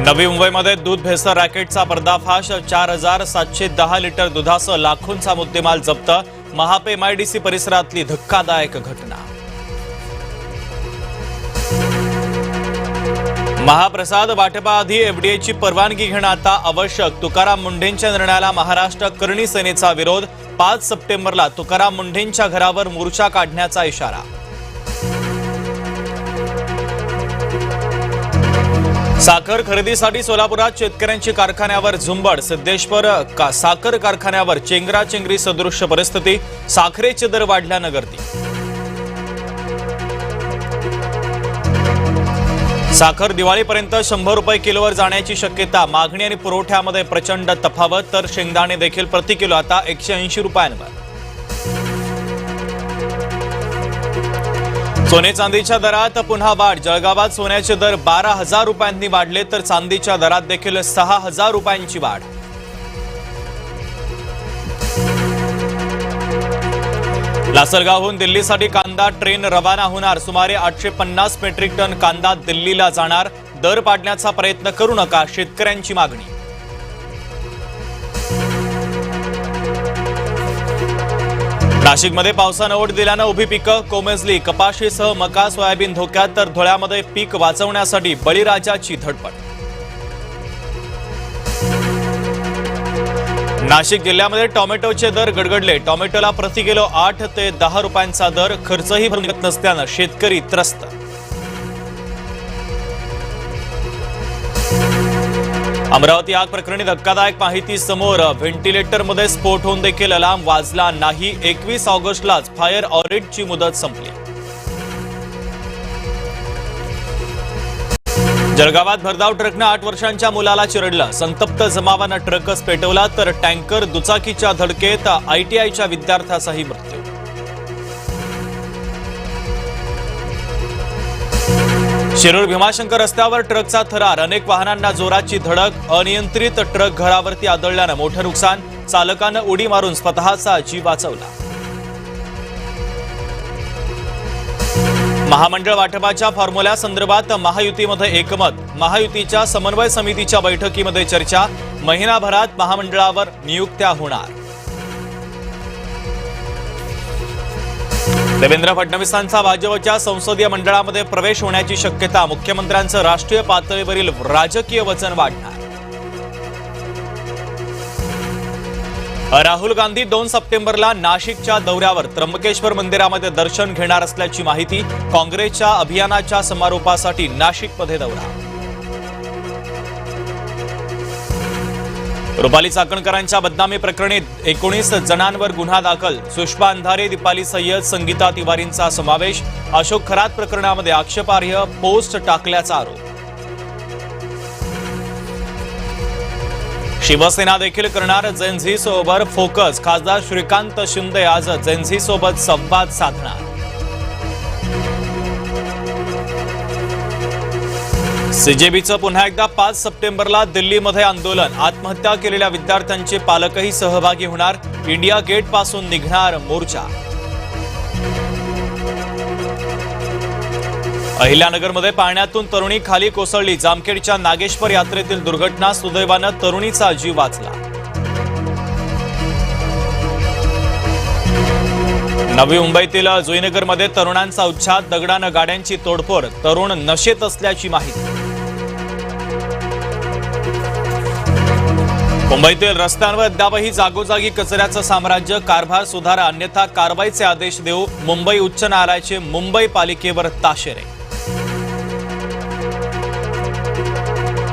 नवी मुंबईमध्ये दूध भेसळ रॅकेटचा पर्दाफाश। 4710 लिटर दुधासह लाखोंचा मुद्देमाल जप्त। महापे एमआयडीसी परिसरातली धक्कादायक घटना। महाप्रसाद वाटपाआधी एफडीएची परवानगी घेणं आता आवश्यक। तुकाराम मुंढेंच्या निर्णयाला महाराष्ट्र करणी सेनेचा विरोध। 5 सप्टेंबरला तुकाराम मुंढेंच्या घरावर मोर्चा काढण्याचा इशारा। साखर खरेदीसाठी सोलापुरात शेतकऱ्यांची कारखान्यावर झुंबड। सिद्धेश्वर साखर कारखान्यावर चेंगराचेंगरी सदृश्य परिस्थिती। साखरेचे दर वाढल्यानं गर्दी। साखर दिवाळीपर्यंत 100 रुपये किलोवर जाण्याची शक्यता। मागणी आणि पुरवठ्यामध्ये प्रचंड तफावत, तर शेंगदाणे देखील प्रति किलो आता 180 रुपयांवर। सोने चांदीच्या दरात पुन्हा वाढ। जळगावात सोन्याचे दर 12,000 रुपयांनी वाढले, तर चांदीच्या दरात देखील 6,000 रुपयांची वाढ। लासलगावहून दिल्लीसाठी कांदा ट्रेन रवाना होणार। सुमारे 850 मेट्रिक टन कांदा दिल्लीला जाणार। दर पाडण्याचा प्रयत्न करू नका, शेतकऱ्यांची मागणी। नाशिकमध्ये पावसानं ओढ दिल्यानं उभी पिकं कोमेजली। कपाशीसह मका सोयाबीन धोक्यात, तर धुळ्यामध्ये पीक वाचवण्यासाठी बळीराजाची धडपड। नाशिक जिल्ह्यामध्ये टोमॅटोचे दर गडगडले। टोमॅटोला प्रति किलो 8 ते 10 रुपयांचा दर। खर्चही भरून निघत नसल्यानं शेतकरी त्रस्त। अमरावती आग प्रकरणी धक्कादायक माहिती समोर। व्हेंटिलेटरमध्ये स्फोट होऊन देखील अलार्म वाजला नाही। 21 ऑगस्टलाच फायर ऑडिटची मुदत संपली। जळगावात भरधाव ट्रकनं 8 वर्षांच्या मुलाला चिरडलं। संतप्त जमावानं ट्रकच पेटवला, तर टँकर दुचाकीच्या धडकेत आयटीआयच्या विद्यार्थ्याचाही मृत्यू। शिरूर भीमाशंकर रस्त्यावर ट्रकचा थरार। अनेक वाहनांना जोराची धडक। अनियंत्रित ट्रक घरावरती आदळल्यानं मोठं नुकसान। चालकानं उडी मारून स्वतःचा जीव वाचवला। महामंडळ वाटपाच्या फॉर्म्युल्यासंदर्भात महायुतीमध्ये एकमत। महायुतीच्या समन्वय समितीच्या बैठकीमध्ये चर्चा। महिनाभरात महामंडळावर नियुक्त्या होणार। देवेंद्र फडणवीसांचा भाजपच्या संसदीय मंडळामध्ये प्रवेश होण्याची शक्यता। मुख्यमंत्र्यांचं राष्ट्रीय पातळीवरील राजकीय वचन वाढणार। राहुल गांधी 2 सप्टेंबरला नाशिकच्या दौऱ्यावर। त्र्यंबकेश्वर मंदिरामध्ये दर्शन घेणार असल्याची माहिती। काँग्रेसच्या अभियानाच्या समारोपासाठी नाशिकमध्ये दौरा। रुपाली चाकणकरांच्या बदनामी प्रकरणी 19 जणांवर गुन्हा दाखल। सुषमा अंधारे, दीपाली सय्यद, संगीता तिवारींचा समावेश। अशोक खरात प्रकरणामध्ये आक्षेपार्ह पोस्ट टाकल्याचा आरोप। शिवसेना देखील करणार जेन झी सोबत फोकस। खासदार श्रीकांत शिंदे आज जेन झी सोबत संवाद साधणार। सीजेबीचं पुन्हा एकदा 5 सप्टेंबरला दिल्लीमध्ये आंदोलन। आत्महत्या केलेल्या विद्यार्थ्यांचे पालकही सहभागी होणार। इंडिया गेट पासून निघणार मोर्चा। अहिल्यानगरमध्ये पाण्यातून तरुणी खाली कोसळली। जामखेडच्या नागेश्वर यात्रेतील दुर्घटना। सुदैवानं तरुणीचा जीव वाचला। नवी मुंबईतील जुईनगरमध्ये तरुणांचा उच्छाद। दगडानं गाड्यांची तोडफोड। तरुण नशेत असल्याची माहिती। मुंबईतील रस्त्यांवर अद्यापही जागोजागी कचऱ्याचं साम्राज्य। कारभार सुधारा अन्यथा कारवाईचे आदेश देऊ। मुंबई उच्च न्यायालयाचे मुंबई पालिकेवर ताशेरे।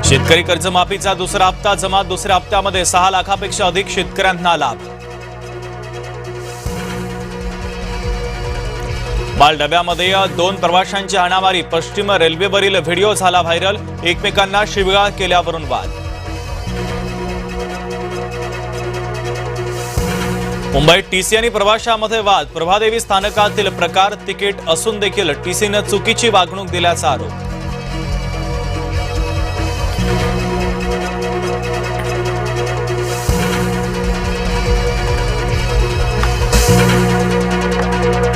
शेतकरी कर्जमाफीचा दुसरा हप्ता जमा। दुसऱ्या हप्त्यामध्ये 6 लाखापेक्षा अधिक शेतकऱ्यांना लाभ। मालडब्यामध्ये 2 प्रवाशांची हाणामारी। पश्चिम रेल्वेवरील व्हिडिओ झाला व्हायरल। एकमेकांना शिवीगाळ केल्यावरून वाद। मुंबईत टीसी आणि प्रवाशांमध्ये वाद। प्रभादेवी स्थानकातील प्रकार। तिकीट असून देखील टीसीनं चुकीची वागणूक दिल्याचा आरोप।